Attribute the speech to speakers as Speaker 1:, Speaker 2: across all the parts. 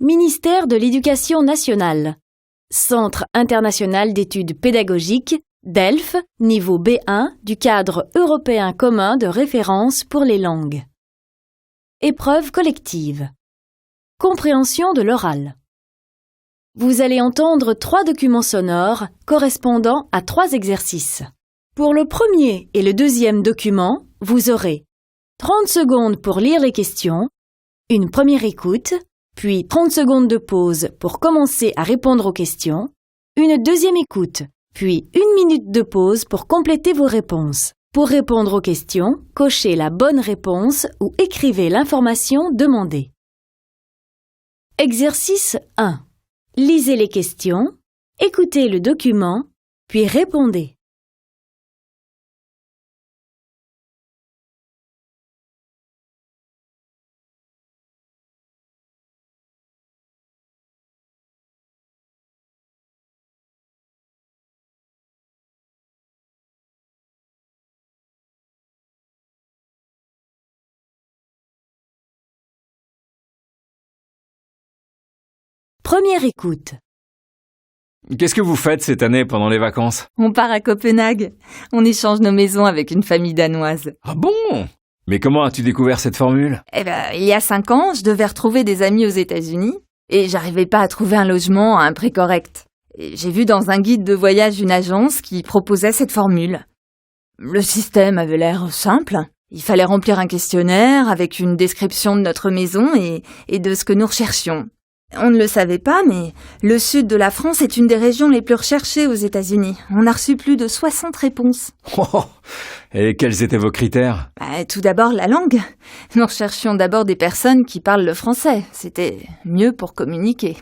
Speaker 1: Ministère de l'Éducation nationale. Centre international d'études pédagogiques, DELF, niveau B1 du cadre européen commun de référence pour les langues. Épreuve collective. Compréhension de l'oral. Vous allez entendre 3 documents sonores correspondant à 3 exercices. Pour le premier et le deuxième document, vous aurez 30 secondes pour lire les questions, une première écoute, puis 30 secondes de pause pour commencer à répondre aux questions, une deuxième écoute, puis 1 minute de pause pour compléter vos réponses. Pour répondre aux questions, cochez la bonne réponse ou écrivez l'information demandée. Exercice 1. Lisez les questions, écoutez le document, puis répondez. Première écoute.
Speaker 2: Qu'est-ce que vous faites cette année pendant les vacances?
Speaker 3: On part à Copenhague. On échange nos maisons avec une famille danoise.
Speaker 2: Ah bon? Mais comment as-tu découvert cette formule?
Speaker 3: Il y a 5 ans, je devais retrouver des amis aux États-Unis et j'arrivais pas à trouver un logement à un prix correct. Et j'ai vu dans un guide de voyage une agence qui proposait cette formule. Le système avait l'air simple. Il fallait remplir un questionnaire avec une description de notre maison et de ce que nous recherchions. On ne le savait pas, mais le sud de la France est une des régions les plus recherchées aux États-Unis. On a reçu plus de 60 réponses.
Speaker 2: Oh, et quels étaient vos critères?
Speaker 3: Tout d'abord, la langue. Nous recherchions d'abord des personnes qui parlent le français. C'était mieux pour communiquer.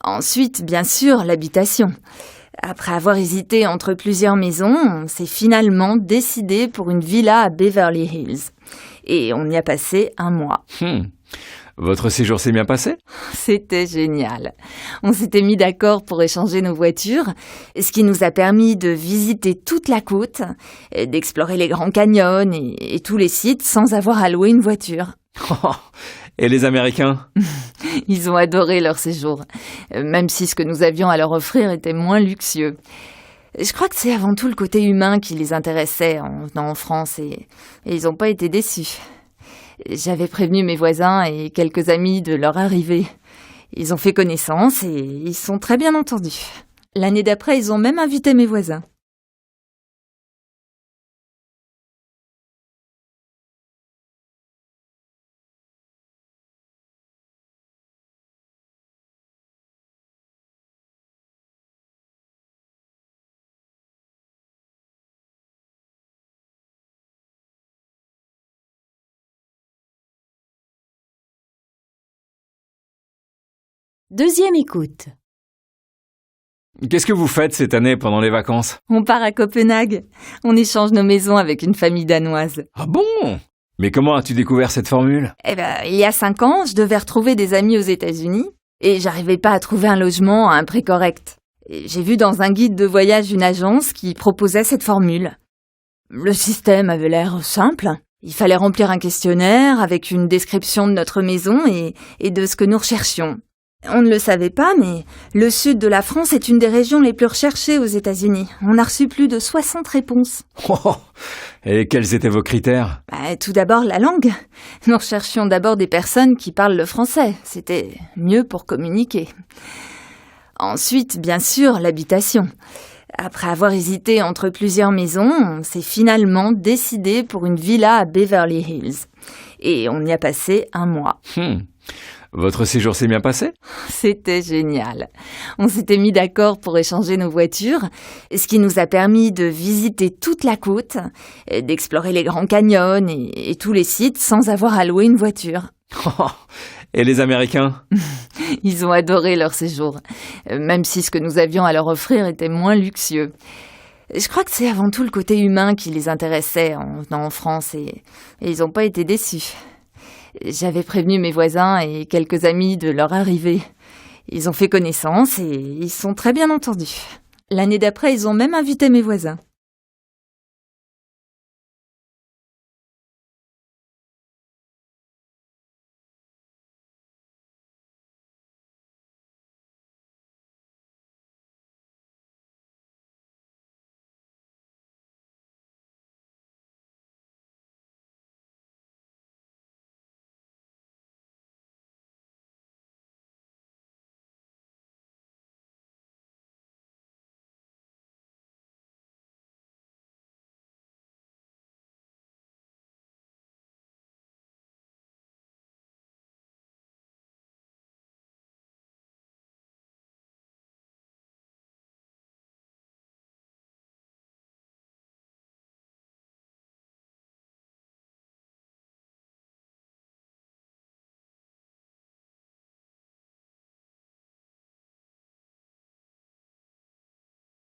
Speaker 3: Ensuite, bien sûr, l'habitation. Après avoir hésité entre plusieurs maisons, on s'est finalement décidé pour une villa à Beverly Hills. Et on y a passé 1 mois.
Speaker 2: Votre séjour s'est bien passé?
Speaker 3: C'était génial. On s'était mis d'accord pour échanger nos voitures, ce qui nous a permis de visiter toute la côte, d'explorer les grands canyons et tous les sites sans avoir à louer une voiture.
Speaker 2: Et les Américains?
Speaker 3: Ils ont adoré leur séjour, même si ce que nous avions à leur offrir était moins luxueux. Je crois que c'est avant tout le côté humain qui les intéressait en venant en France et ils n'ont pas été déçus. J'avais prévenu mes voisins et quelques amis de leur arrivée. Ils ont fait connaissance et ils sont très bien entendus. L'année d'après, ils ont même invité mes voisins.
Speaker 1: Deuxième écoute.
Speaker 2: Qu'est-ce que vous faites cette année pendant les vacances?
Speaker 3: On part à Copenhague. On échange nos maisons avec une famille danoise.
Speaker 2: Ah bon? Mais comment as-tu découvert cette formule?
Speaker 3: Il y a 5 ans, je devais retrouver des amis aux États-Unis et j'arrivais pas à trouver un logement à un prix correct. Et j'ai vu dans un guide de voyage une agence qui proposait cette formule. Le système avait l'air simple. Il fallait remplir un questionnaire avec une description de notre maison et de ce que nous recherchions. On ne le savait pas, mais le sud de la France est une des régions les plus recherchées aux États-Unis. On a reçu plus de 60 réponses.
Speaker 2: Oh, et quels étaient vos critères?
Speaker 3: Tout d'abord, la langue. Nous recherchions d'abord des personnes qui parlent le français. C'était mieux pour communiquer. Ensuite, bien sûr, l'habitation. Après avoir hésité entre plusieurs maisons, on s'est finalement décidé pour une villa à Beverly Hills. Et on y a passé 1 mois.
Speaker 2: Votre séjour s'est bien passé?
Speaker 3: C'était génial. On s'était mis d'accord pour échanger nos voitures, ce qui nous a permis de visiter toute la côte, d'explorer les grands canyons et tous les sites sans avoir à louer une voiture.
Speaker 2: Et les Américains?
Speaker 3: Ils ont adoré leur séjour, même si ce que nous avions à leur offrir était moins luxueux. Je crois que c'est avant tout le côté humain qui les intéressait en venant en France et ils n'ont pas été déçus. J'avais prévenu mes voisins et quelques amis de leur arrivée. Ils ont fait connaissance et ils sont très bien entendus. L'année d'après, ils ont même invité mes voisins.